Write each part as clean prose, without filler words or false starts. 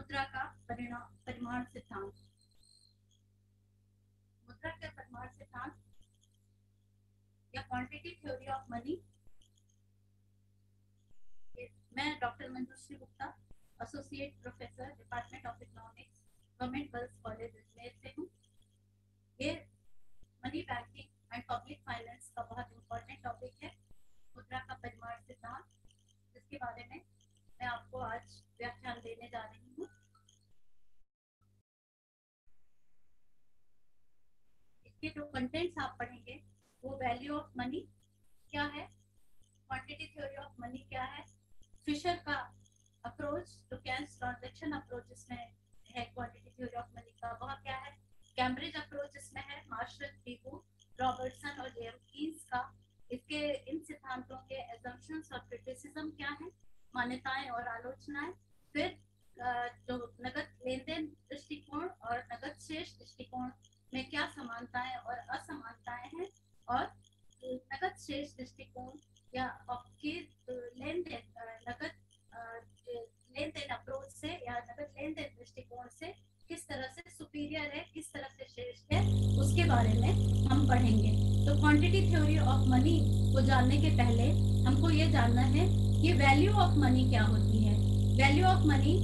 मुद्रा का परिमाण सिद्धांत। मुद्रा का परिमाण सिद्धांत या क्वांटिटी थ्योरी ऑफ मनी। मैं doctor Manjushree Gupta, associate professor, department of economics, government girls college Ajmer से हूँ। ये money banking and public finance का बहुत इम्पोर्टेंट टॉपिक है, मुद्रा का परिमाण सिद्धांत, जिसके बारे में मैं आपको आज व्याख्यान देने जा रही हूँ। इसके जो कंटेंट्स आप पढ़ेंगे वो वैल्यू ऑफ मनी क्या है, क्वांटिटी थ्योरी ऑफ मनी क्या है, फिशर का अप्रोच जो कैश ट्रांजैक्शन अप्रोच इसमें है क्वांटिटी थ्योरी ऑफ मनी का, वह क्या है, कैम्ब्रिज अप्रोच इसमें है, मार्शल, पीगू, रॉबर्टसन और जेएम कीन्स का, इसके इन सिद्धांतों के assumptions और क्रिटिसिज्म क्या है, मान्यताएं और आलोचनाएं, फिर जो नगद लेन देन दृष्टिकोण और नगद शेष दृष्टिकोण में क्या समानताएं और असमानताएं हैं, और नगद शेष दृष्टिकोण या लेन देन नगद लेन देन अप्रोच से या नगद लेन देन दृष्टिकोण से किस तरह से सुपीरियर है, किस तरह से श्रेष्ठ है, उसके बारे में हम पढ़ेंगे। तो क्वांटिटी थ्योरी ऑफ मनी को जानने के पहले हमको ये जानना है कि वैल्यू ऑफ मनी क्या होती है। वैल्यू ऑफ मनी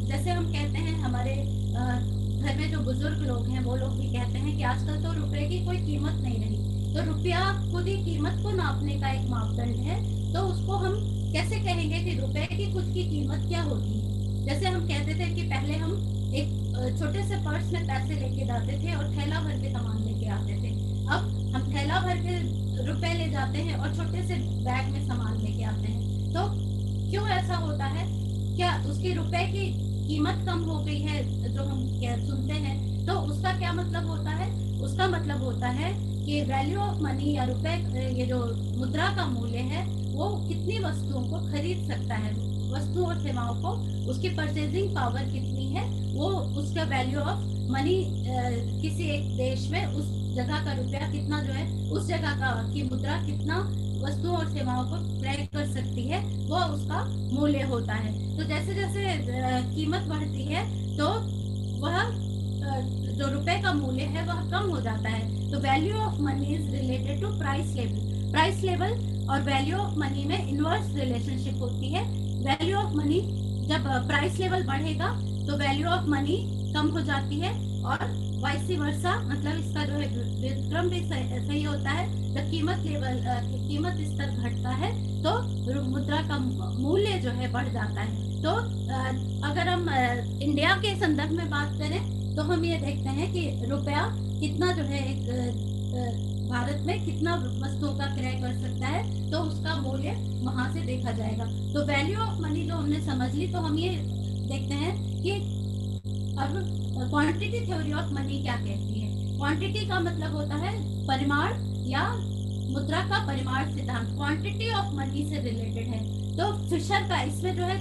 जैसे हम कहते हैं, हमारे घर में जो बुजुर्ग लोग हैं वो लोग भी कहते हैं कि आजकल तो रुपए की कोई कीमत नहीं रही। तो रुपया खुद ही कीमत को नापने का एक मापदंड है, तो उसको हम कैसे कहेंगे कि रुपए की खुद की कीमत क्या होती है। जैसे हम कहते थे कि पहले हम एक छोटे से पर्स में पैसे लेके जाते थे और थैला भर के सामान लेके आते थे। अब हम थैला भर के रुपए ले जाते हैं और छोटे से बैग में सामान लेके आते हैं। तो क्यों ऐसा होता है? क्या उसकी रुपए की कीमत कम हो गई है जो हम सुनते हैं? तो उसका क्या मतलब होता है? उसका मतलब होता है कि वैल्यू ऑफ मनी या रुपए, ये जो मुद्रा का मूल्य है, वो कितनी वस्तुओं को खरीद सकता है, वस्तुओं और सेवाओं को, उसकी परचेजिंग पावर कितनी है, वो उसका वैल्यू ऑफ मनी किसी एक देश में उस जगह का रुपया कितना जो है, उस जगह का की मुद्रा कितना वस्तुओं और सेवाओं को क्रय कर सकती है, वो उसका मूल्य होता है। तो जैसे जैसे कीमत बढ़ती है तो वह जो रुपए का मूल्य है वह कम हो जाता है। तो value of money is related to price level. Price level और वैल्यू ऑफ मनी में इनवर्स रिलेशनशिप होती है। वैल्यू ऑफ मनी जब प्राइस लेवल बढ़ेगा तो वैल्यू ऑफ मनी कम हो जाती है, और वाइस वर्सा, मतलब इसका जो है व्युत्क्रम भी सही होता है। जब कीमत स्तर घटता है तो मुद्रा का मूल्य जो है बढ़ जाता है। तो अगर हम इंडिया के संदर्भ में बात करें तो हम ये देखते हैं कि रुपया कितना जो है एक भारत में कितना वस्तुओं का क्रय कर सकता है, तो उसका मूल्य वहां से देखा जाएगा। तो वैल्यू ऑफ मनी जो हमने समझ ली, तो हम ये देखते हैं कि अब क्वांटिटी थ्योरी ऑफ मनी क्या कहती है। क्वांटिटी का मतलब होता है परिमाण या मुद्रा का परिमाण सिद्धांत, क्वांटिटी ऑफ मनी से रिलेटेड है। तो फिशर का इसमें जो है,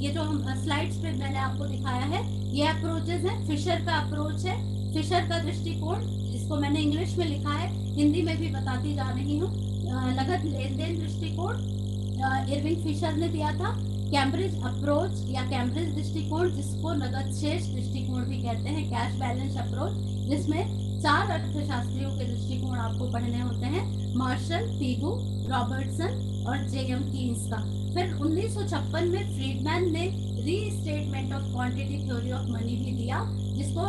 ये जो हम स्लाइड्स पे मैंने आपको दिखाया है, ये अप्रोचेस है। फिशर का अप्रोच है, फिशर का दृष्टिकोण, जिसको मैंने इंग्लिश में लिखा है, हिंदी में भी बताती जा रही हूँ। नगद लेन देन दृष्टिकोण इरविंग फिशर ने दिया था। कैम्ब्रिज अप्रोच या कैम्ब्रिज दृष्टिकोण, जिसको नगद शेष दृष्टिकोण भी कहते हैं, कैश बैलेंस अप्रोच, जिसमें 4 अर्थशास्त्रियों के दृष्टिकोण आपको पढ़ने होते हैं, मार्शल, पीगू, रॉबर्टसन और जेएम कीन्स का। फिर 1956 में फ्रीडमैन ने restatement of quantity theory of money भी दिया, जिसको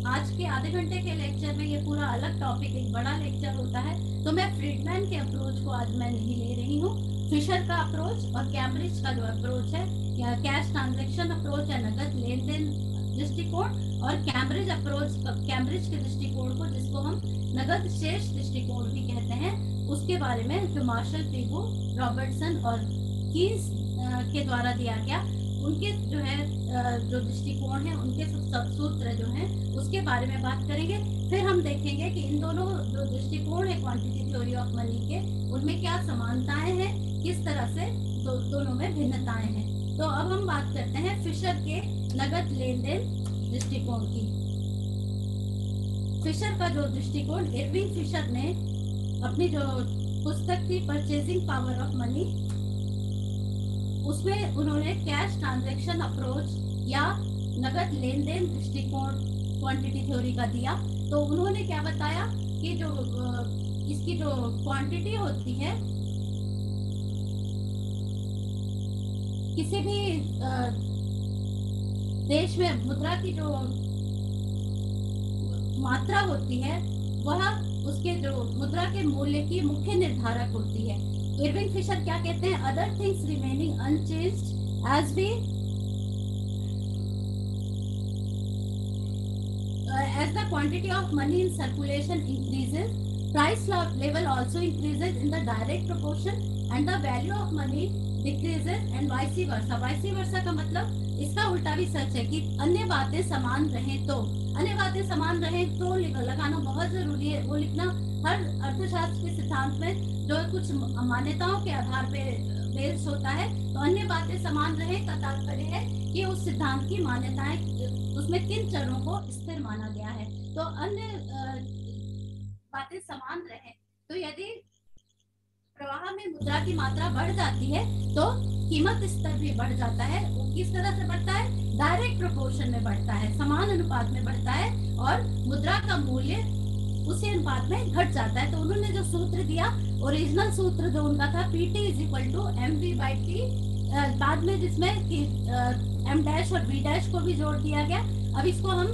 आज के आधे घंटे के लेक्चर में ये पूरा अलग टॉपिक, एक बड़ा लेक्चर होता है, तो मैं फ्रीडमैन के अप्रोच को आज मैं नहीं ले रही हूँ। फिशर का अप्रोच और कैम्ब्रिज का जो अप्रोच है, या कैश ट्रांजैक्शन अप्रोच या नगद लेन देन दृष्टिकोण, और कैम्ब्रिज अप्रोच, कैम्ब्रिज के दृष्टिकोण को, जिसको हम नगद शेष दृष्टिकोण भी कहते हैं, उसके बारे में जो मार्शल, पीगू, रॉबर्टसन और कीन्स के द्वारा दिया गया, उनके जो है जो दृष्टिकोण है, उनके सूत्र जो है, उसके बारे में बात करेंगे। फिर हम देखेंगे कि इन दोनों जो दृष्टिकोण है क्वांटिटी थ्योरी ऑफ मनी के, उनमें क्या समानताएं हैं, किस तरह से दोनों में भिन्नताएं हैं। तो अब हम बात करते हैं फिशर के नगद लेन देन दृष्टिकोण की। फिशर का जो दृष्टिकोण, इरविंग फिशर ने अपनी जो पुस्तक थी परचेजिंग पावर ऑफ मनी, उसमें उन्होंने कैश ट्रांजैक्शन अप्रोच या नगद लेन देन दृष्टिकोण क्वांटिटी थ्योरी का दिया। तो उन्होंने क्या बताया कि जो इसकी जो क्वांटिटी होती है किसी भी देश में मुद्रा की जो मात्रा होती है वह उसके जो मुद्रा के मूल्य की मुख्य निर्धारक होती है। इरविंग फिशर क्या कहते हैं, other things remaining unchanged as we as the quantity of money in circulation increases, price level also increases in the direct proportion and the value of money decreases and vice versa. Vice versa का मतलब इसका उल्टा भी सच है कि अन्य बातें समान रहें तो, अन्य बातें समान रहें तो लगाना बहुत जरूरी है। वो लिखना हर अर्थशास्त्र के सिद्धांत में जो कुछ मान्यताओं के आधार पे बेस्ड होता है, तो अन्य बातें समान रहें का तात्पर्य है कि उस सिद्धांत की मान्यताएं उसमें किन चरों को स्थिर माना गया है। तो अन्य बातें समान रहें, तो यदि प्रवाह में मुद्रा की मात्रा बढ़ जाती है तो कीमत स्तर भी बढ़ जाता है। वो किस तरह से बढ़ता है, डायरेक्ट प्रोपोर्शन में बढ़ता है, समान अनुपात में बढ़ता है और मुद्रा का मूल्य उसी अनुपात में घट जाता है। तो उन्होंने जो सूत्र दिया, ओरिजिनल सूत्र जो उनका था PT is equal to mv/t, बाद में जिसमें कि m डैश और v डैश को भी जोड़ दिया गया। अब इसको हम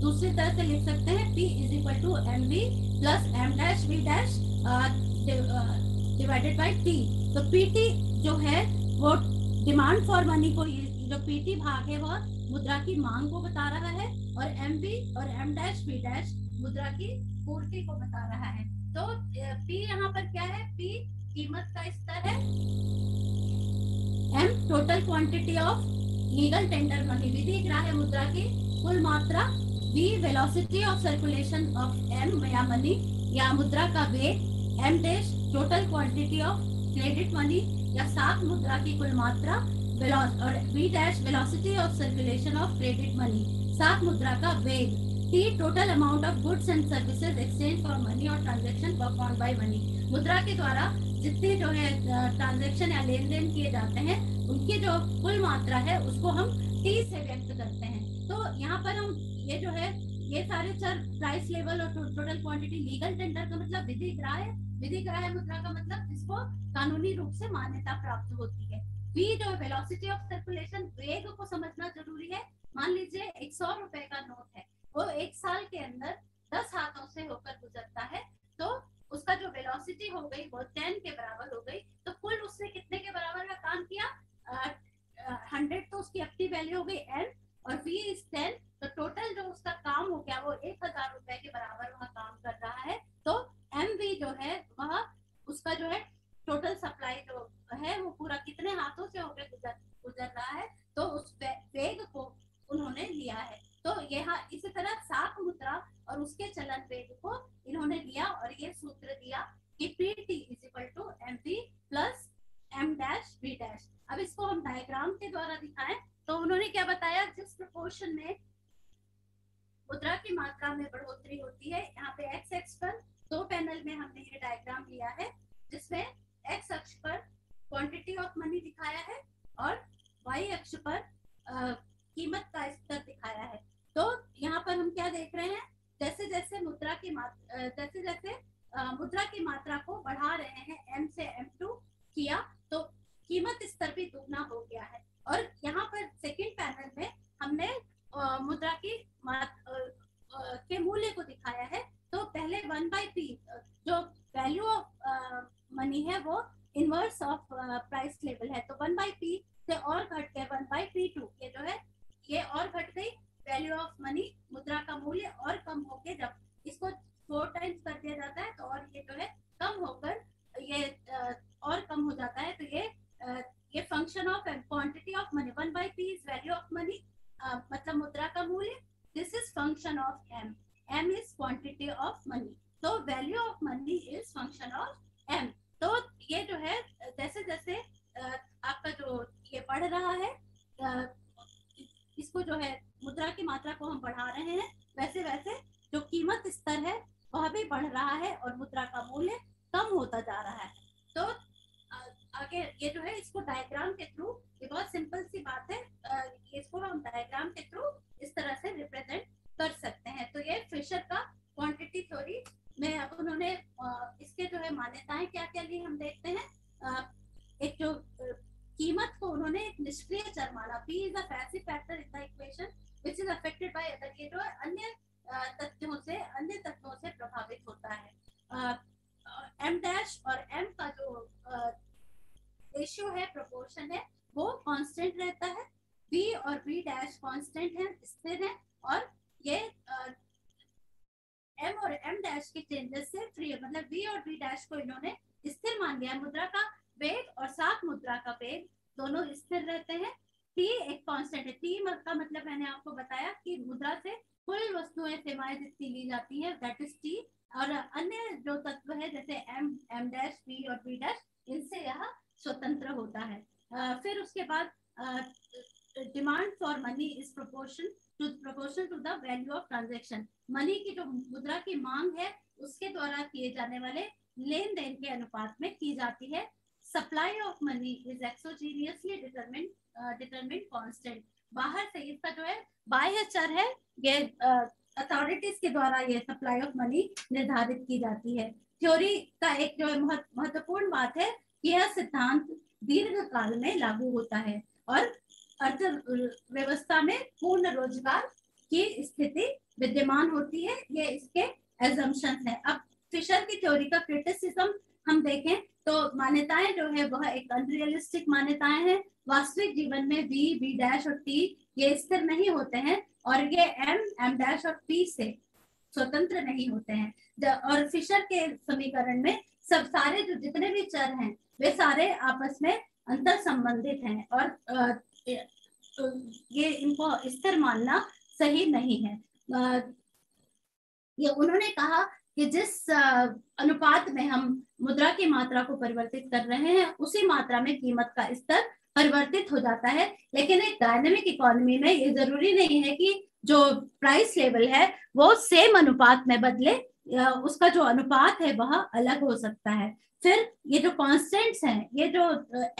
दूसरी तरह से लिख सकते हैं, P is equal to mv plus m dash v dash divided by t। तो PT जो है वो डिमांड फॉर मनी को, जो PT भाग है वह मुद्रा की मांग को बता रहा है और mv और m डैश v डैश मुद्रा की पूर्ति को बता रहा है। तो P यहाँ पर क्या है, P कीमत का स्तर है, M total quantity of legal tender money विधि ग्राह्य मुद्रा की कुल मात्रा, V velocity of circulation of M या मनी या मुद्रा का वेग, M dash total quantity of credit money या साख मुद्रा की कुल मात्रा और V dash velocity of circulation of credit money साख मुद्रा का वेग, T total amount of goods and services exchange for money और ट्रांजैक्शन परफॉर्म्ड बाय मनी। मुद्रा के द्वारा जितने जो है ट्रांजैक्शन या लेन देन किए जाते हैं उनकी जो कुल मात्रा है उसको हम T से व्यक्त करते हैं। तो यहाँ पर हम ये जो है ये सारे चर, प्राइस लेवल और टोटल क्वांटिटी, लीगल टेंडर का मतलब विधि ग्राह्य मुद्रा का मतलब जिसको कानूनी रूप से मान्यता प्राप्त होती है। V जो वेलोसिटी ऑफ सर्कुलेशन, वेग को समझना जरूरी है। मान लीजिए 100 रुपए का नोट है, वो एक साल के अंदर 10 हाथों से होकर गुजरता है, तो उसका जो वेलोसिटी हो गई वो 10 के बराबर हो गई। तो कुल उसने कितने के बराबर का काम किया, 100, तो उसकी एक्टिव वैल्यू हो गई n और v इज 10, तो टोटल जो उसका काम हो गया वो 1000 रुपए के बराबर वह काम कर रहा है। तो mv जो है वह उसका जो है टोटल सप्लाई जो है वो पूरा कितने हाथों से होकर गुजर रहा है, तो उस वेग को उन्होंने लिया है। तो यहाँ इसी तरह साख मुद्रा और उसके चलन वेग को इन्होंने लिया और ये सूत्र दिया कि PT is equal to mv plus m dash v dash. अब इसको हम डायग्राम के द्वारा दिखाएं तो उन्होंने क्या बताया, जिस प्रोपोर्शन में मुद्रा की मात्रा में बढ़ोतरी होती है, यहाँ पे एक्स एक्स पर 2 पैनल में हमने ये डायग्राम लिया है जिसमें एक्स अक्ष पर क्वांटिटी ऑफ मनी दिखाया है और वाई अक्ष पर कीमत का स्तर दिखाया है। तो यहाँ पर हम क्या देख रहे हैं, जैसे जैसे मुद्रा की मात्रा को बढ़ा रहे हैं, m से m2 किया, तो कीमत स्तर भी दुगना हो गया है। और यहाँ पर सेकंड पैनल में हमने मुद्रा की के मूल्य को दिखाया है। तो पहले 1/p जो वैल्यू ऑफ मनी है वो इनवर्स ऑफ प्राइस लेवल है, तो 1/p से और घट के 1/p2 ये जो है ये और घट गई वैल्यू ऑफ मनी, मुद्रा का मूल्य और कम होके जब इसको 4 टाइम्स कर दिया जाता है तो और ये जो है कम होकर ये और कम हो जाता है। तो ये function of quantity of money, 1/p is value of money मतलब मुद्रा का मूल्य, this is function of m is quantity of money, तो value of money is function of m। तो ये जो है जैसे जैसे आपका जो ये बढ़ रहा है, इसको जो है मुद्रा की मात्रा को हम बढ़ा रहे हैं, वैसे वैसे जो कीमत स्तर है वह भी बढ़ रहा है और मुद्रा का मूल्य कम होता जा रहा है। तो आगे ये जो है इसको डायग्राम के थ्रू, ये बहुत सिंपल सी बात है, इसको निष्क्रिय चर माना। P is a passive factor in the equation which is affected by other, ये जो अन्य तत्वों से प्रभावित होता है। M डैश और M का जो रेशियो है, प्रोपोर्शन है, वो कांस्टेंट रहता है। B और B डैश कांस्टेंट है, स्थिर है, और ये M और M डैश के चेंजेस से फ्री है। मतलब B और B डैश को इन्होंने स्थिर मान लिया। मुद्रा का वेग और साथ मुद्रा का वेग दोनों स्थिर रहते हैं। T एक कांस्टेंट है। T का मतलब मैंने आपको बताया कि मुद्रा से कुल वस्तुएं सेवाएं जितनी ली जाती है, दैट इज T। और अन्य जो तत्व है जैसे M डैश, B और B डैश, इनसे यह स्वतंत्र होता है। फिर उसके बाद demand for money is proportional to the value of transaction. Money की जो मुद्रा की मांग है उसके द्वारा किए जाने वाले लेन देन के अनुपात में की जाती है। Supply of money is एक्सोजीनियसली determined constant. बाहर से इसका जो है बाह्य चर है, ये अथॉरिटीज के द्वारा ये सप्लाई ऑफ मनी निर्धारित की जाती है। थ्योरी का एक जो महत्वपूर्ण बात है, यह सिद्धांत दीर्घ काल में लागू होता है और अर्थव्यवस्था में पूर्ण रोजगार की स्थिति विद्यमान होती है। ये इसके एजम्पशंस हैं। अब फिशर की थ्योरी का क्रिटिसिज्म हम देखें तो मान्यताएं जो है वह एक अनरियलिस्टिक मान्यताएं हैं। वास्तविक जीवन में B डैश और T ये स्थिर नहीं होते हैं और ये M डैश और P से स्वतंत्र नहीं होते हैं। और फिशर के समीकरण में सब सारे जो जितने भी चर हैं वे सारे आपस में अंतर संबंधित हैं और ये इनको स्थिर मानना सही नहीं है। ये उन्होंने कहा कि जिस अनुपात में हम मुद्रा की मात्रा को परिवर्तित कर रहे हैं उसी मात्रा में कीमत का स्तर परिवर्तित हो जाता है। लेकिन एक डायनेमिक इकोनॉमी में ये जरूरी नहीं है कि जो प्राइस लेवल है वो सेम अनुपात में बदले, उसका जो अनुपात है वह अलग हो सकता है। फिर ये जो कॉन्स्टेंट्स हैं, ये जो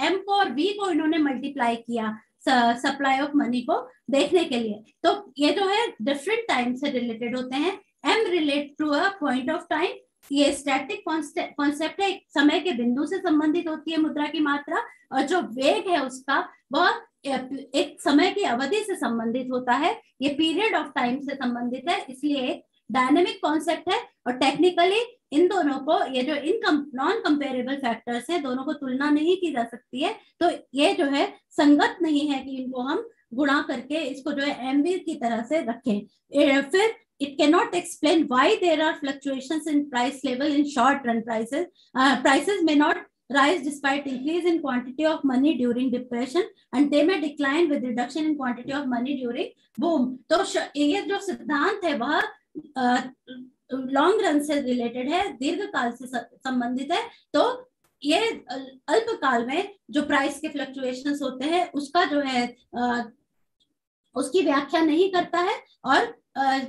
M को और B को इन्होंने मल्टीप्लाई किया सप्लाई ऑफ मनी को देखने के लिए, तो ये जो है डिफरेंट टाइम से रिलेटेड होते हैं। M relate to a point of time, ये स्टैटिक कॉन्सेप्ट है, एक समय के बिंदु से संबंधित होती है मुद्रा की मात्रा, और जो वेग है उसका वह एक समय की अवधि से संबंधित होता है, ये पीरियड ऑफ टाइम से संबंधित है, इसलिए एक डायनेमिक कॉन्सेप्ट है। और टेक्निकली इन दोनों को, ये जो नॉन कंपेरेबल फैक्टर्स है, दोनों को तुलना नहीं की जा सकती है, तो ये जो है संगत नहीं है कि इनको हम गुणा करके इसको जो है MV की तरह से रखें। फिर it cannot explain why there are fluctuations in price level in short run prices. Prices may not rise despite increase in quantity of money during depression and they may decline with reduction in quantity of money during boom. तो ये जो सिद्धांत है वह long run से related है, दीर्घ काल से संबंधित है। तो ये अल्पकाल में जो प्राइस के फ्लक्चुएशंस होते हैं उसका जो है उसकी व्याख्या नहीं करता है। और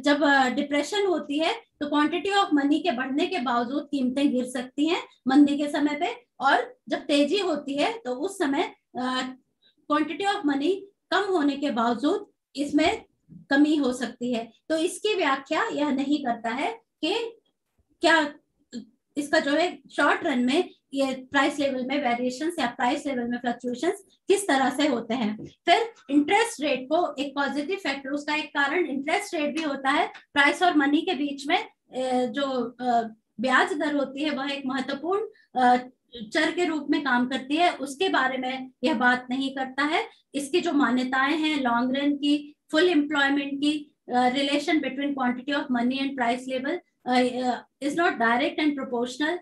जब डिप्रेशन होती है तो क्वांटिटी ऑफ मनी के बढ़ने के बावजूद कीमतें गिर सकती हैं मंदी के समय पे, और जब तेजी होती है तो उस समय क्वांटिटी ऑफ मनी कम होने के बावजूद इसमें कमी हो सकती है। तो इसकी व्याख्या यह नहीं करता है कि क्या इसका जो है शॉर्ट रन में ये प्राइस लेवल में वेरिएशंस या प्राइस लेवल में फ्लक्चुएशंस किस तरह से होते हैं। फिर इंटरेस्ट रेट को एक पॉजिटिव फैक्टर, उसका एक कारण इंटरेस्ट रेट भी होता है। प्राइस और मनी के बीच में जो ब्याज दर होती है वह एक महत्वपूर्ण चर के रूप में काम करती है, उसके बारे में यह बात नहीं करता है। इसकी जो मान्यताएं हैं लॉन्ग रन की, फुल एम्प्लॉयमेंट की, relation between quantity of money and price level is not direct and proportional,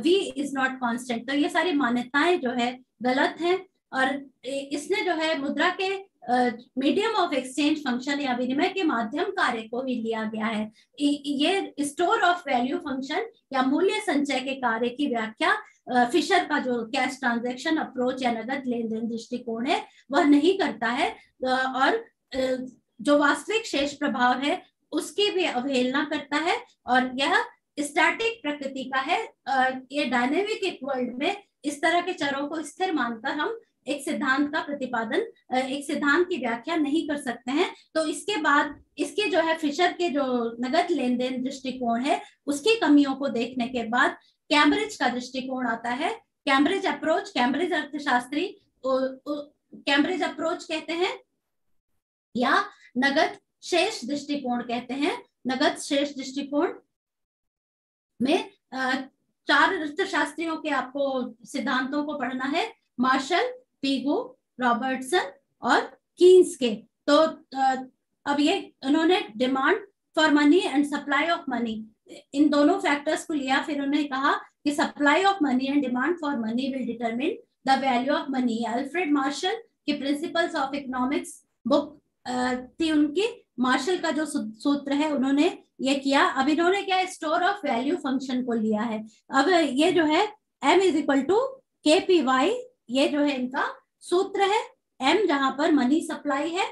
V is not constant, तो ये सारी मान्यताएं जो है गलत हैं। और इसने जो है मुद्रा के मीडियम ऑफ एक्सचेंज फंक्शन या विनिमय के माध्यम कार्य को ही लिया गया है। ये स्टोर ऑफ वैल्यू फंक्शन या मूल्य संचय के कार्य की व्याख्या फिशर का जो कैश ट्रांजैक्शन अप्रोच या नगद लेन देन दृष्टिकोण है वह नहीं करता है, और जो वास्तविक शेष प्रभाव है उसकी भी अवहेलना करता है। और यह स्टैटिक प्रकृति का है। ये डायनेमिक वर्ल्ड में इस तरह के चरों को स्थिर मानकर हम एक सिद्धांत का प्रतिपादन, एक सिद्धांत की व्याख्या नहीं कर सकते हैं। तो इसके बाद इसके जो है फिशर के जो नगद लेन देन दृष्टिकोण है उसकी कमियों को देखने के बाद कैम्ब्रिज का दृष्टिकोण आता है। कैम्ब्रिज अप्रोच, कैम्ब्रिज अर्थशास्त्री कैम्ब्रिज अप्रोच कहते हैं या नगद शेष दृष्टिकोण कहते हैं। नगद शेष दृष्टिकोण में चार अर्थशास्त्रियों के आपको सिद्धांतों को पढ़ना है, मार्शल, पीगू, रॉबर्टसन और कीन्स के। तो अब ये उन्होंने demand for money and supply of money, इन दोनों फैक्टर्स को लिया, फिर उन्होंने कहा कि supply of money and demand for money will determine the value of money. Alfred Marshall की प्रिंसिपल्स ऑफ इकोनॉमिक्स बुक थी उनकी, मार्शल का जो सूत्र है उन्होंने ये किया। अब इन्होंने क्या स्टोर ऑफ वैल्यू फंक्शन को लिया है। अब ये जो है m is equal to KPY, ये जो है इनका सूत्र है। m जहां पर मनी सप्लाई है,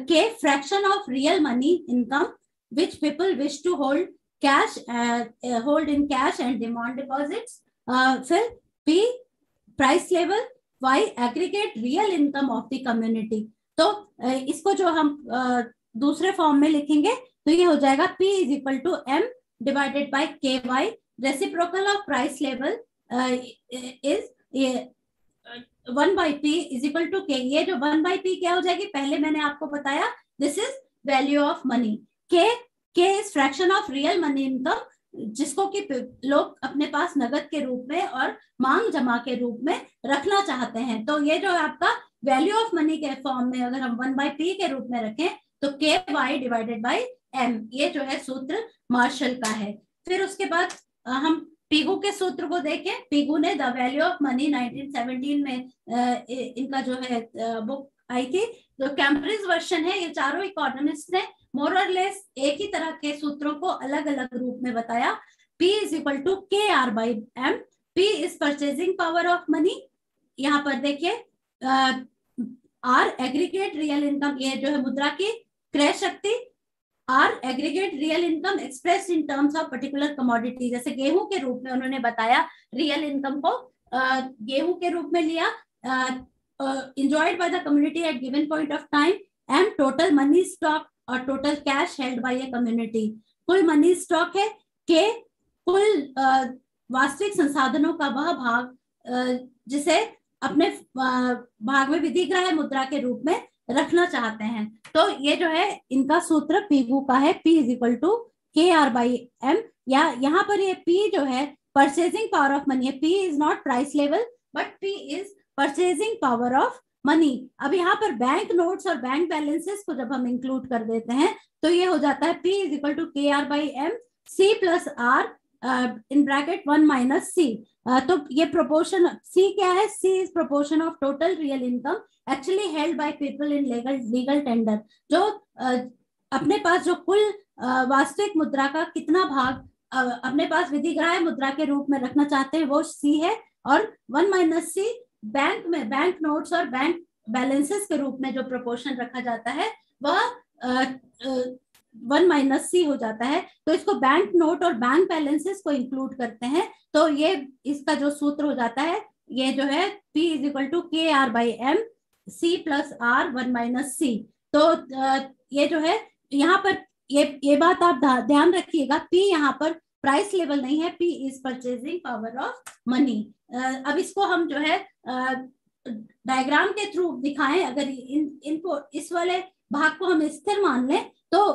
K fraction of real money income which people wish to hold cash, hold in cash and demand deposits, फिर P price level, Y aggregate real income of the community. तो इसको जो हम दूसरे form में लिखेंगे तो ये हो जाएगा P is equal to M divided by KY। Reciprocal of price level is 1/P is equal to K। ये जो 1/P क्या हो जाएगी, पहले मैंने आपको बताया, this is value of money. K is fraction of real money income, जिसको कि लोग अपने पास नगद के रूप में और मांग जमा के रूप में रखना चाहते हैं। तो ये जो आपका वैल्यू ऑफ मनी के फॉर्म में अगर हम 1/P के रूप में रखें तो KY डिवाइडेड बाय M, ये जो है सूत्र मार्शल का है। फिर उसके बाद हम पीगू के सूत्र को देखें। पीगू ने द वैल्यू ऑफ मनी 1917 में इनका जो है बुक आई थी, जो कैम्ब्रिज वर्जन है। ये चारों इकोनॉमिस्ट ने मोर और लेस एक ही तरह के सूत्रों को अलग अलग रूप में बताया। P is equal to KR by M। P is purchasing power of money, यहाँ पर देखिए R एग्रीगेट रियल इनकम, ये जो है मुद्रा की क्रय शक्ति। R aggregate real income express in terms of particular commodity, जैसे गेहूं के रूप में उन्होंने बताया रियल इनकम को गेहूं के रूप में लिया। enjoyed by the community at given point of time। M total money stock और total cash held by a community, कुल मनी स्टॉक है। K कुल वास्तविक संसाधनों का वह भाग जिसे अपने भाग में विधिग्राह्य मुद्रा के रूप में रखना चाहते हैं। तो ये जो है इनका सूत्र पीगू का है, P is equal to KR by M। या यहाँ पर ये P जो है परचेजिंग पावर ऑफ मनी है। P is not price level but P is purchasing power of money. अब यहाँ पर बैंक नोट्स और बैंक बैलेंसेस को जब हम इंक्लूड कर देते हैं तो ये हो जाता है P is equal to KR by M C plus R in bracket 1 minus C। तो ये प्रोपोर्शन C क्या है, C is proportion of total real income actually held by people in legal tender. जो अपने पास जो कुल वास्तविक मुद्रा का कितना भाग अपने पास विधिग्राह्य मुद्रा के रूप में रखना चाहते हैं वो C है, और 1 माइनस C बैंक में बैंक नोट्स और बैंक बैलेंसेस के रूप में जो प्रोपोर्शन रखा जाता है वह 1 माइनस C हो जाता है। तो इसको बैंक नोट और बैंक बैलेंसेस को इंक्लूड करते हैं तो ये इसका जो सूत्र हो जाता है ये जो है P is equal to KR by M C plus R 1 minus C। तो ये जो है यहाँ पर ये बात आप ध्यान रखिएगा, P यहाँ पर प्राइस लेवल नहीं है, P is purchasing power of money. अब इसको हम जो है डायग्राम के थ्रू दिखाएं, अगर इनको इस वाले भाग को हम स्थिर मान लें तो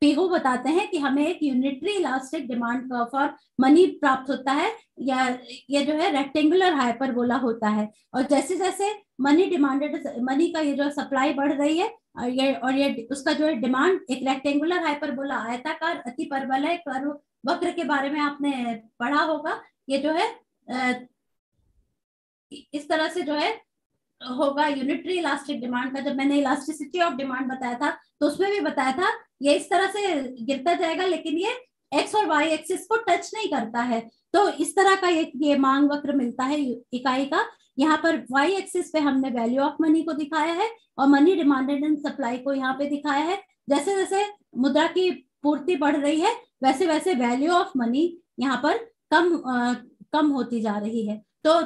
पीगू बताते हैं कि हमें एक unitary elastic demand curve for money प्राप्त होता है, या ये जो है रेक्टेंगुलर हाइपरबोला होता है। और जैसे जैसे मनी डिमांडेड मनी का ये जो सप्लाई बढ़ रही है और ये उसका जो है डिमांड, एक रेक्टेंगुलर हाइपरबोला आयताकार अति परवलय कर्व वक्र के बारे में आपने पढ़ा होगा। ये जो है इस तरह से जो है होगा यूनिटरी इलास्टिक डिमांड का। जब मैंने इलास्टिसिटी ऑफ डिमांड बताया था तो उसमें भी बताया था ये इस तरह से गिरता जाएगा, लेकिन ये एक्स और वाई एक्सिस को टच नहीं करता है। तो इस तरह का ये मांग वक्र मिलता है इकाई का। यहाँ पर वाई एक्सिस पे हमने वैल्यू ऑफ मनी को दिखाया है और मनी डिमांडेड एंड सप्लाई को यहाँ पे दिखाया है। जैसे जैसे मुद्रा की पूर्ति बढ़ रही है वैसे वैसे वैल्यू ऑफ मनी यहाँ पर कम होती जा रही है। तो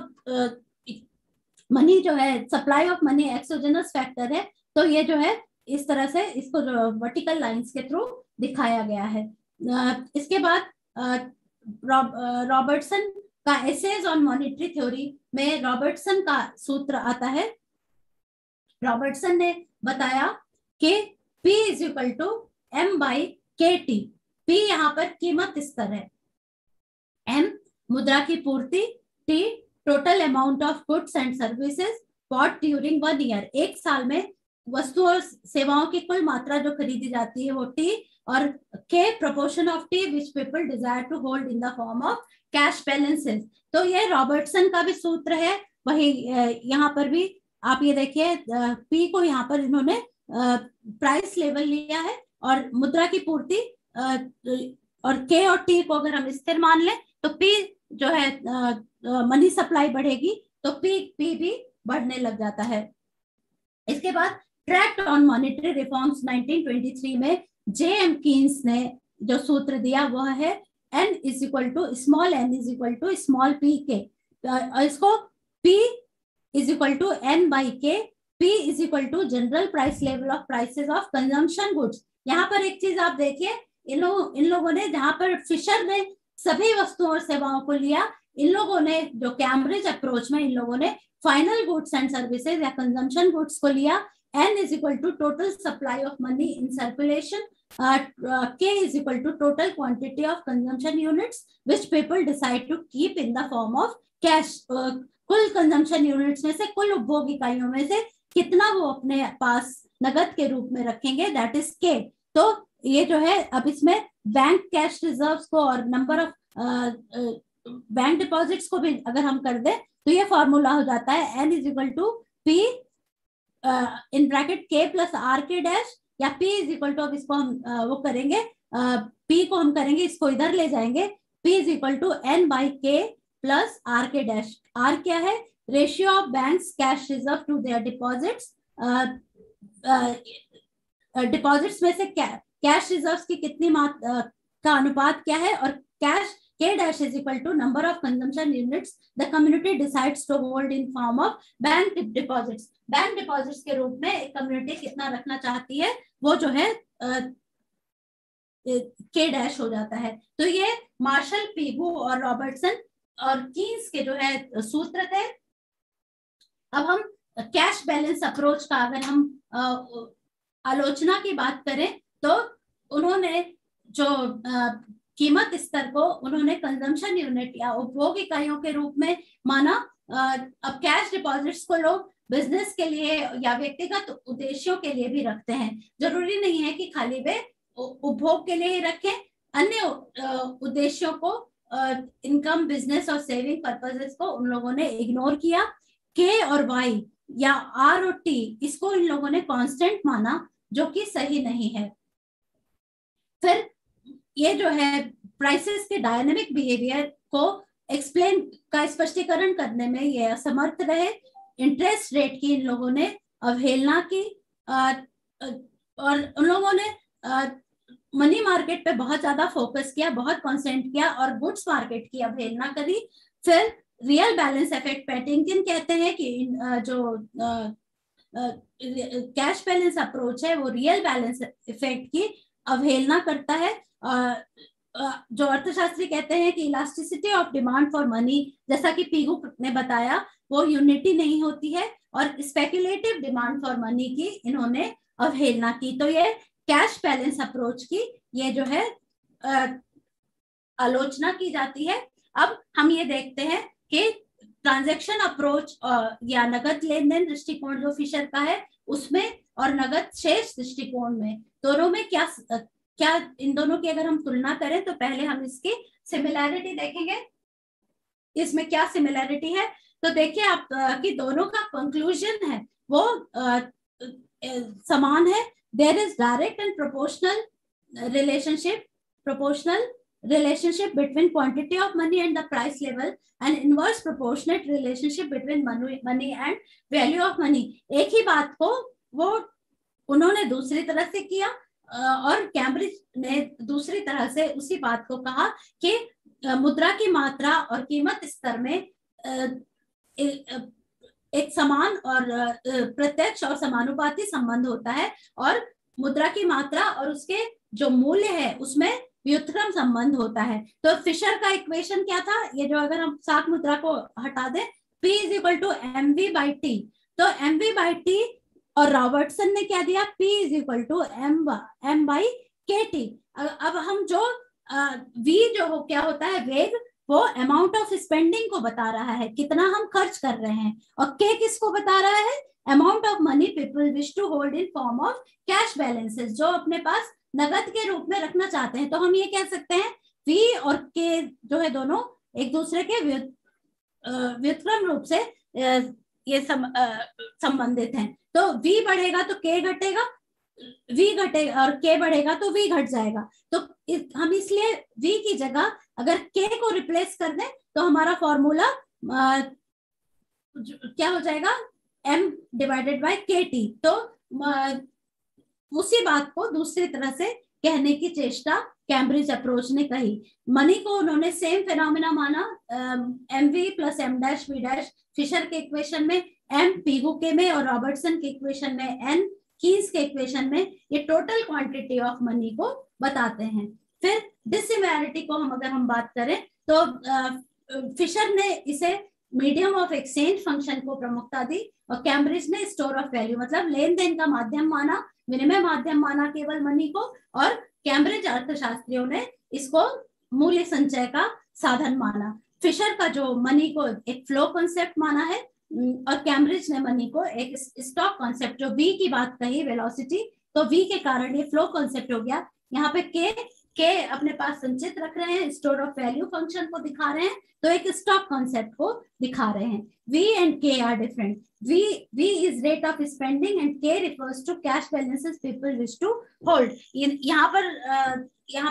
मनी जो है supply of money exogenous factor है, तो ये जो है इस तरह से इसको जो वर्टिकल लाइंस के थ्रू दिखाया गया है। इसके बाद रॉबर्टसन का एसेज ऑन मॉनेटरी थ्योरी में रॉबर्टसन का सूत्र आता है रॉबर्टसन ने बताया कि P is equal to M by KT। P यहाँ पर कीमत स्तर है, M मुद्रा की पूर्ति, T total amount of goods and services bought during 1 year, एक साल में वस्तुओं और सेवाओं की कुल मात्रा जो खरीदी जाती है वो T, और K proportion of T which people desire to hold in the form of cash balances. तो ये रॉबर्टसन का भी सूत्र है, वही यहाँ पर भी आप ये देखिए P को यहाँ पर इन्होंने प्राइस लेवल लिया है, और मुद्रा की पूर्ति और K और T को अगर हम स्थिर मान लें तो P जो है मनी सप्लाई बढ़ेगी तो P भी बढ़ने लग जाता है। इसके बाद ट्रैक्ट ऑन मॉनेटरी रिफॉर्म्स 1923 में J.M. कीन्स ने जो सूत्र दिया वह है n is equal to small n is equal to small p के, इसको p is equal to n by k, p is equal to general price level of prices of consumption goods. यहाँ पर एक चीज आप देखिए, इन लोगों ने, जहाँ पर फिशर ने सभी वस्तुओं और सेवाओं को लिया, इन लोगों ने जो कैम्ब्रिज अप्रोच में इन लोगों ने फाइनल गुड्स एंड सर्विसेज या कंजम्पशन गुड्स को लिया। n is equal to total supply of money in circulation, K is equal to total quantity of consumption units which people decide to keep in the form of cash। कुल consumption units में से, कुल उपभोग इकाइयों में से कितना वो अपने पास नगद के रूप में रखेंगे, that is K। तो ये जो है, अब इसमें बैंक कैश रिजर्व्स को और नंबर ऑफ बैंक डिपॉजिट्स को भी अगर हम कर दें तो ये फॉर्मूला हो जाता है n is equal to P in bracket K plus RK dash, या P इज इक्वल टू, अब इसको हम वो करेंगे, P को हम करेंगे, इसको इधर ले जाएंगे, P is equal to N by K plus R के डैश। R क्या है? Ratio of banks cash reserve to their deposits, deposits में से कैश रिजर्व्स की कितनी का अनुपात क्या है, और cash K dash is equal to number of consumption units the community decides to hold in form of bank deposits। Bank deposits के रूप में एक कम्युनिटी कितना रखना चाहती है वो जो है K डैश हो जाता है। तो ये मार्शल, पीगू और रॉबर्टसन और कीन्स के जो है सूत्र थे। अब हम कैश बैलेंस अप्रोच का अगर हम आलोचना की बात करें तो उन्होंने जो कीमत स्तर को उन्होंने कंजम्पशन यूनिट या उपभोग इकाइयों के रूप में माना। अब कैश डिपॉजिट्स को लोग बिजनेस के लिए या व्यक्तिगत उद्देश्यों के लिए भी रखते हैं, जरूरी नहीं है कि खाली वे उपभोग के लिए ही रखें, अन्य उद्देश्यों को, इनकम, बिजनेस और सेविंग पर्पसेस को उन लोगों ने इग्नोर किया। के और वाई या आर और टी, इसको इन लोगों ने कांस्टेंट माना, जो कि सही नहीं है। फिर ये जो है प्राइसेस के डायनेमिक बिहेवियर को एक्सप्लेन का स्पष्टीकरण करने में ये असमर्थ रहे। इंटरेस्ट रेट की इन लोगों ने अवहेलना की, और उन लोगों ने मनी मार्केट पे बहुत ज्यादा फोकस किया, बहुत कॉन्सेंट्रेट किया, और गुड्स मार्केट की अवहेलना करी। फिर रियल बैलेंस इफेक्ट पेटिंगटन कहते हैं कि जो कैश बैलेंस अप्रोच है वो रियल बैलेंस इफेक्ट की अवहेलना करता है। जो अर्थशास्त्री कहते हैं कि elasticity of demand for money, जैसा कि पीगू ने बताया, वो यूनिटी नहीं होती है, और स्पेकुलेटिव डिमांड फॉर मनी की इन्होंने अवहेलना की। तो ये कैश बैलेंस अप्रोच की ये जो है आलोचना की जाती है। अब हम ये देखते हैं कि ट्रांजैक्शन अप्रोच या नगद लेन देन दृष्टिकोण जो फिशर का है उसमें, और नगद शेष दृष्टिकोण में, दोनों में क्या इन दोनों की अगर हम तुलना करें तो पहले हम इसकी सिमिलैरिटी देखेंगे, इसमें क्या सिमिलैरिटी है। तो देखिए आप कि दोनों का कंक्लूजन है वो समान है। There is direct and proportional relationship between quantity of money and the price level, and inverse proportionate relationship between money and value of money। एक ही बात को वो उन्होंने दूसरी तरह से किया, और कैम्ब्रिज ने दूसरी तरह से उसी बात को कहा कि मुद्रा की मात्रा और कीमत स्तर में एक समान और प्रत्यक्ष और समानुपाती संबंध होता है, और मुद्रा की मात्रा और उसके जो मूल्य है उसमें व्युत्क्रम संबंध होता है। तो फिशर का इक्वेशन क्या था, ये जो अगर हम सात मुद्रा को हटा दें, P is equal to MV by T, तो MV बाई टी और रॉबर्टसन ने क्या दिया, P is equal to m by K T. अब हम जो V जो क्या होता है वेग, वो अमाउंट ऑफ स्पेंडिंग को बता रहा है, कितना हम खर्च कर रहे हैं, और K किसको बता रहा है, amount of money people wish to hold in form of cash balances, जो अपने पास नगद के रूप में रखना चाहते हैं। तो हम ये कह सकते हैं V और K जो है दोनों एक दूसरे के व्युत्क्रम रूप से ये संबंधित हैं। तो V बढ़ेगा तो K घटेगा, V घटेगा और K बढ़ेगा तो V घट जाएगा। तो हम इसलिए V की जगह अगर K को रिप्लेस कर दें तो हमारा फॉर्मूला क्या हो जाएगा, M डिवाइडेड बाय KT। तो उसी बात को दूसरी तरह से कहने की चेष्टा कैम्ब्रिज अप्रोच ने कही। मनी को उन्होंने सेम फिनोमेना माना, mv plus m dash v dash Fisher के इक्वेशन में, m पीगुके में, और रॉबर्टसन के इक्वेशन में n, कीन्स के इक्वेशन में, ये टोटल क्वांटिटी ऑफ मनी को बताते हैं। फिर डिसिमिलैरिटी को अगर हम बात करें तो फिशर ने इसे मीडियम ऑफ एक्सचेंज फंक्शन को प्रमुखता दी, और कैम्ब्रिज ने स्टोर ऑफ वैल्यू मतलब लेन देन का माध्यम माना, विनिमय माध्यम माना केवल मनी को, और कैम्ब्रिज अर्थशास्त्रियों ने इसको मूल्य संचय का साधन माना। फिशर का जो मनी को एक फ्लो कॉन्सेप्ट माना है, और कैम्ब्रिज ने मनी को एक स्टॉक कॉन्सेप्ट, जो V की बात कही वेलोसिटी, तो V के कारण ये फ्लो कॉन्सेप्ट हो गया। यहाँ पे K अपने पास संचित रख रहे हैं, स्टोर ऑफ वैल्यू फंक्शन को दिखा रहे हैं, तो एक स्टॉक कॉन्सेप्ट को दिखा रहे हैं। V and K are different. V is rate of spending and K refers to cash balances people wish to hold. यहाँ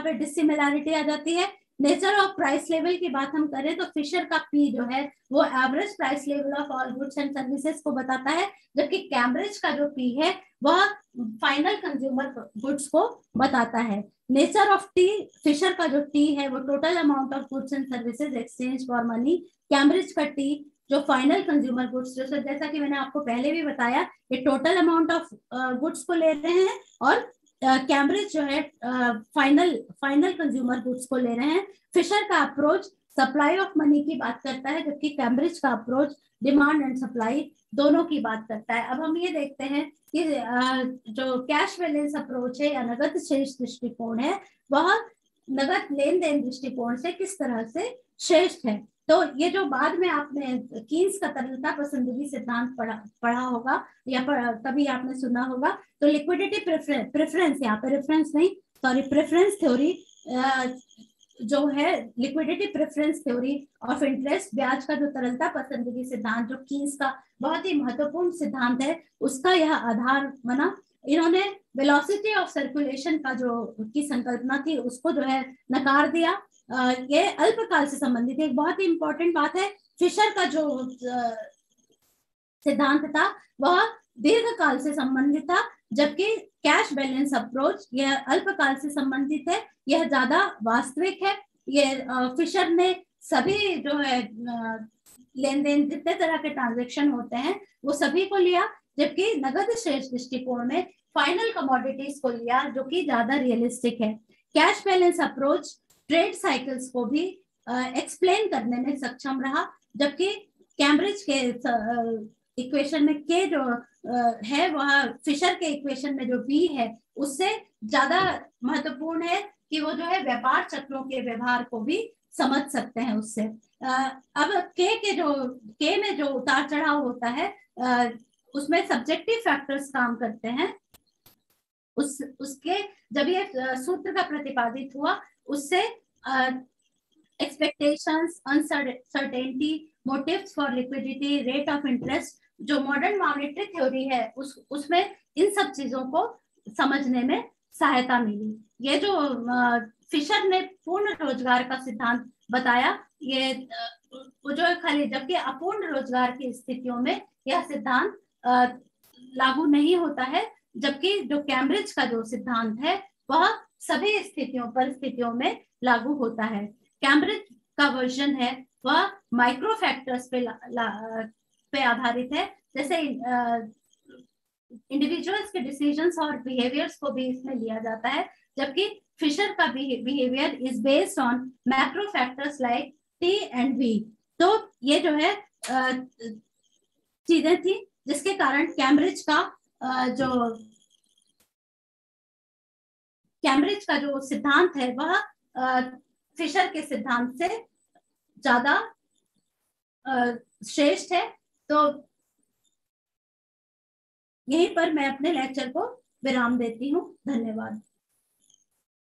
पर डिसिमिलैरिटी आ जाती है। नेचर ऑफ प्राइस लेवल की बात हम करें तो फिशर का P जो है वो average price level of all goods and services को बताता है, जबकि कैम्ब्रिज का जो P है वह फाइनल कंज्यूमर गुड्स को बताता है। नेचर ऑफ टी, फिशर का जो T है वो total amount of goods and services exchange for money, Cambridge का T जो फाइनल कंज्यूमर गुड्स, जैसा कि मैंने आपको पहले भी बताया, ये टोटल अमाउंट ऑफ गुड्स को ले रहे हैं, और कैम्ब्रिज जो है फाइनल कंज्यूमर गुड्स को ले रहे हैं। फिशर का अप्रोच सप्लाई ऑफ मनी की बात करता है, जबकि कैम्ब्रिज का अप्रोच डिमांड एंड सप्लाई दोनों की बात करता है। अब हम ये देखते हैं कि जो कैश बैलेंस अप्रोच है या नगद शेष दृष्टिकोण है, वह नगद लेन देन दृष्टिकोण से किस तरह से श्रेष्ठ है। तो ये जो बाद में आपने कीन्स का तरलता पसंदगी सिद्धांत पढ़ा होगा या कभी आपने सुना होगा, तो लिक्विडिटी प्रेफरेंस, यहाँ पे रेफरेंस नहीं सॉरी प्रेफरेंस थ्योरी जो है, liquidity preference theory of interest, ब्याज का जो तरलता पसंदगी सिद्धांत जो कीन्स का बहुत ही महत्वपूर्ण सिद्धांत है, उसका यह आधार बना। इन्होंने वेलोसिटी ऑफ सर्कुलेशन का जो की संकल्पना थी उसको जो है नकार दिया। ये अल्पकाल से संबंधित है। एक बहुत ही इंपॉर्टेंट बात है, फिशर का जो सिद्धांत था वह दीर्घकाल से संबंधित था, जबकि कैश बैलेंस अप्रोच यह अल्पकाल से संबंधित है, यह ज्यादा वास्तविक है। ये फिशर ने सभी जो है लेन देन जितने तरह के ट्रांजेक्शन होते हैं वो सभी को लिया, जबकि नगद शेष दृष्टिकोण में फाइनल कमोडिटीज को लिया, जो कि ज्यादा रियलिस्टिक है। Cash balance approach trade cycles को भी एक्सप्लेन करने में सक्षम रहा, जबकि कैम्ब्रिज के इक्वेशन में K जो है वह फिशर के इक्वेशन में जो V है उससे ज्यादा महत्वपूर्ण है कि वो जो है व्यापार चक्रों के व्यवहार को भी समझ सकते हैं उससे। अब K में जो उतार चढ़ाव होता है उसमें सब्जेक्टिव फैक्टर्स काम करते हैं। उसके जब ये सूत्र का प्रतिपादित हुआ उससे expectations, uncertainty, motives for liquidity, rate of interest, जो मॉडर्न मॉनेटरी थ्योरी है उसमें इन सब चीजों को समझने में सहायता मिली। ये जो फिशर ने पूर्ण रोजगार का सिद्धांत बताया, ये जो खाली, जबकि अपूर्ण रोजगार की स्थितियों में यह सिद्धांत लागू नहीं होता है, जबकि जो कैम्ब्रिज का जो सिद्धांत है वह सभी परिस्थितियों में लागू होता है। कैम्ब्रिज का वर्जन है वह माइक्रो फैक्टर्स पे आधारित है, जैसे इंडिविजुअल्स के डिसीजंस और बिहेवियर्स को भी इसमें लिया जाता है, जबकि फिशर का behaviour is based on macro factors like T and V। तो ये जो है चीजें थी जिसके कारण कैम्ब्रिज का जो कैम्ब्रिज का जो सिद्धांत है वह फिशर के सिद्धांत से ज्यादा श्रेष्ठ है। तो यहीं पर मैं अपने लेक्चर को विराम देती हूँ। धन्यवाद।